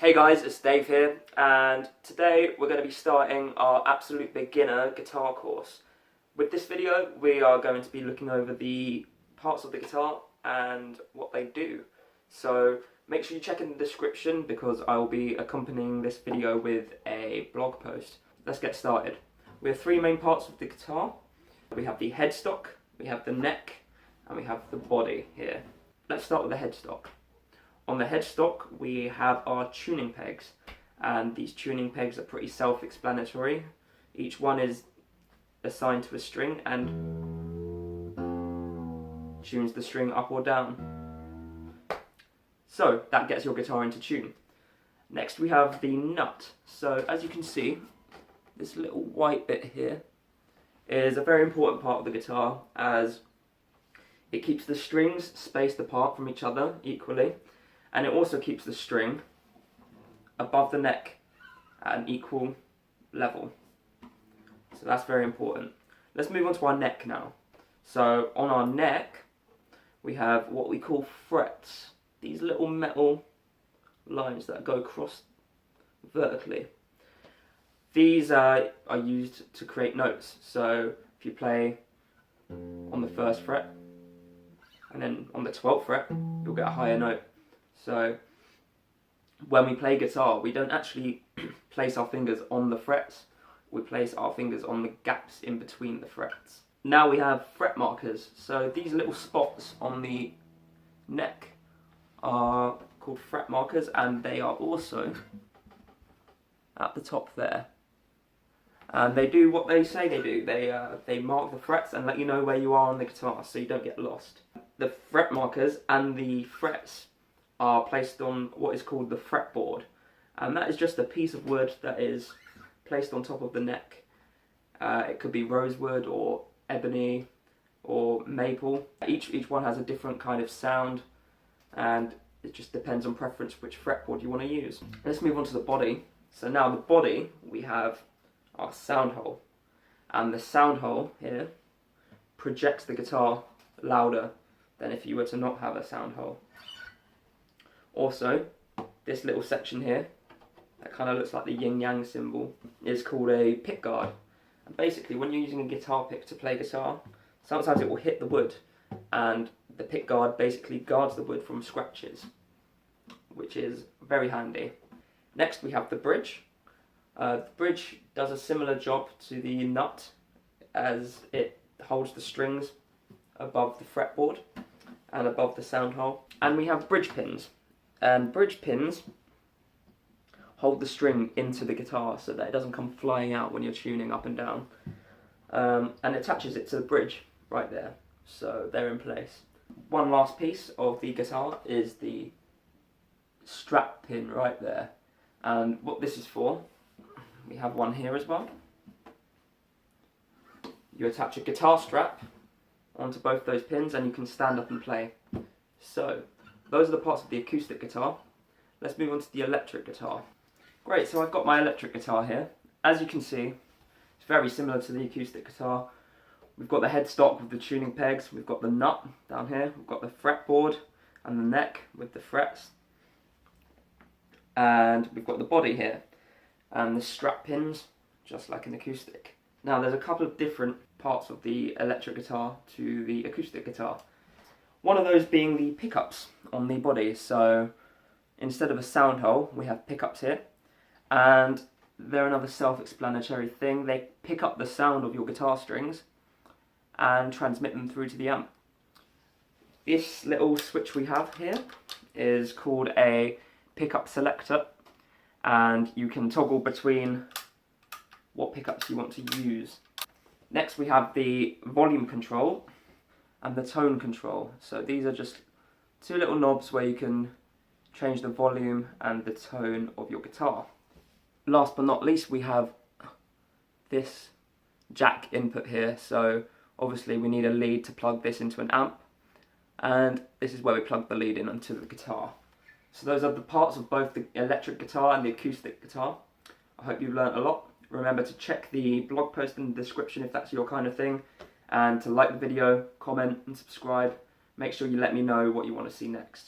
Hey guys, it's Dave here, and today we're going to be starting our absolute beginner guitar course. With this video, we are going to be looking over the parts of the guitar and what they do. So make sure you check in the description because I will be accompanying this video with a blog post. Let's get started. We have three main parts of the guitar. We have the headstock, we have the neck, and we have the body here. Let's start with the headstock. On the headstock we have our tuning pegs, and these tuning pegs are pretty self-explanatory. Each one is assigned to a string and tunes the string up or down. So that gets your guitar into tune. Next we have the nut. So as you can see, this little white bit here is a very important part of the guitar as it keeps the strings spaced apart from each other equally. And it also keeps the string above the neck at an equal level. So that's very important. Let's move on to our neck now. So on our neck, we have what we call frets. These little metal lines that go across vertically. These are used to create notes. So if you play on the 1st fret, and then on the 12th fret, you'll get a higher note. So when we play guitar, we don't actually place our fingers on the frets, we place our fingers on the gaps in between the frets. Now we have fret markers. So these little spots on the neck are called fret markers, and they are also at the top there. And they do what they say they do. They mark the frets and let you know where you are on the guitar so you don't get lost. The fret markers and the frets are placed on what is called the fretboard, and that is just a piece of wood that is placed on top of the neck. It could be rosewood or ebony or maple. Each one has a different kind of sound, and it just depends on preference which fretboard you want to use. Let's move on to the body. So now the body, we have our Soundhole, and the Soundhole here projects the guitar louder than if you were to not have a Soundhole. Also, this little section here, that kind of looks like the yin-yang symbol, is called a pick guard. And basically, when you're using a guitar pick to play guitar, sometimes it will hit the wood, and the pick guard basically guards the wood from scratches, which is very handy. Next we have the bridge. The bridge does a similar job to the nut, as it holds the strings above the fretboard and above the Soundhole. And we have bridge pins. And bridge pins hold the string into the guitar so that it doesn't come flying out when you're tuning up and down. And attaches it to the bridge right there, so they're in place. One last piece of the guitar is the strap pin right there. And what this is for, we have one here as well. You attach a guitar strap onto both those pins and you can stand up and play. So those are the parts of the acoustic guitar. Let's move on to the electric guitar. Great, so I've got my electric guitar here. As you can see, it's very similar to the acoustic guitar. We've got the headstock with the tuning pegs, we've got the nut down here, we've got the fretboard and the neck with the frets, and we've got the body here, and the strap pins, just like an acoustic. Now there's a couple of different parts of the electric guitar to the acoustic guitar. One of those being the pickups on the body. So instead of a Soundhole, we have pickups here, and they're another self-explanatory thing. They pick up the sound of your guitar strings and transmit them through to the amp. This little switch we have here is called a pickup selector, and you can toggle between what pickups you want to use. Next we have the volume control and the tone control. So these are just two little knobs where you can change the volume and the tone of your guitar. Last but not least, we have this jack input here. So obviously we need a lead to plug this into an amp, and this is where we plug the lead in onto the guitar. So those are the parts of both the electric guitar and the acoustic guitar. I hope you've learned a lot. Remember to check the blog post in the description if that's your kind of thing, and to like the video, comment and subscribe. Make sure you let me know what you want to see next.